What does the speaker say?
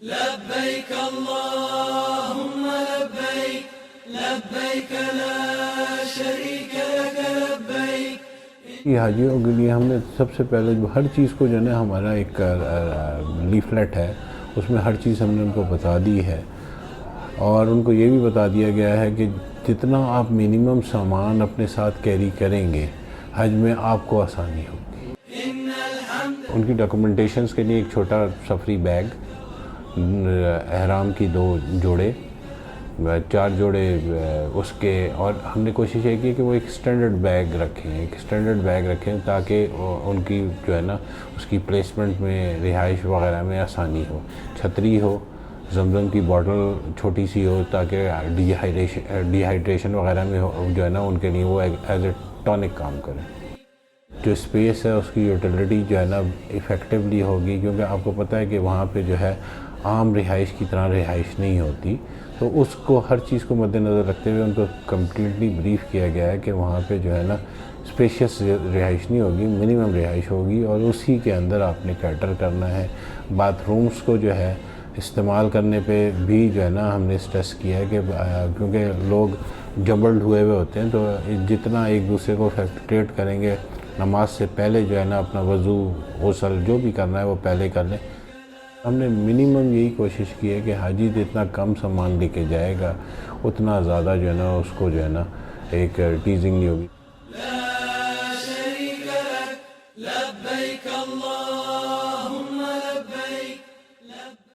لبيك اللهم لبيك لبيك لا شريك لك لبيك. یہ حاجیوں کے لیے ہم نے سب سے پہلے جو ہر چیز کو جو ہے نا ہمارا ایک لیفلیٹ ہے، اس میں ہر چیز ہم نے ان کو بتا دی ہے، اور ان کو یہ بھی بتا دیا گیا ہے کہ جتنا آپ منیمم سامان اپنے ساتھ کیری کریں گے حج میں آپ کو آسانی ہوگی. ان کی ڈاکومنٹیشنز کے لیے ایک چھوٹا سفری بیگ، احرام کی 2 جوڑے، 4 جوڑے اس کے، اور ہم نے کوشش یہ کی کہ وہ ایک اسٹینڈرڈ بیگ رکھیں تاکہ ان کی جو ہے نا اس کی پلیسمنٹ میں، رہائش وغیرہ میں آسانی ہو. چھتری ہو، زمزم کی بوٹل چھوٹی سی ہو تاکہ ڈی ہائیڈریشن وغیرہ میں جو ہے نا ان کے لیے وہ ایز اے ٹونک کام کرے. جو اسپیس ہے اس کی یوٹیلیٹی جو ہے نا ایفیکٹیولی ہوگی، کیونکہ آپ کو پتہ ہے کہ وہاں پہ جو ہے عام رہائش کی طرح رہائش نہیں ہوتی، تو اس کو ہر چیز کو مد نظر رکھتے ہوئے ان کو کمپلیٹلی بریف کیا گیا ہے کہ وہاں پہ جو ہے نا اسپیشیس رہائش نہیں ہوگی، منیمم رہائش ہوگی، اور اسی کے اندر آپ نے کیٹر کرنا ہے. باتھ رومز کو جو ہے استعمال کرنے پہ بھی جو ہے نا ہم نے اسٹریس کیا ہے کہ کیونکہ لوگ جمبلڈ ہوئے ہوتے ہیں، تو جتنا ایک دوسرے کو فیسیلیٹیٹ کریں گے، نماز سے پہلے جو ہے نا اپنا وضو، غسل جو بھی کرنا ہے وہ پہلے کر لیں. ہم نے منیمم یہی کوشش کی ہے کہ حاجی جتنا کم سامان لے کے جائے گا اتنا زیادہ جو ہے نا اس کو جو ہے نا ایک ٹیزنگ نہیں ہوگی.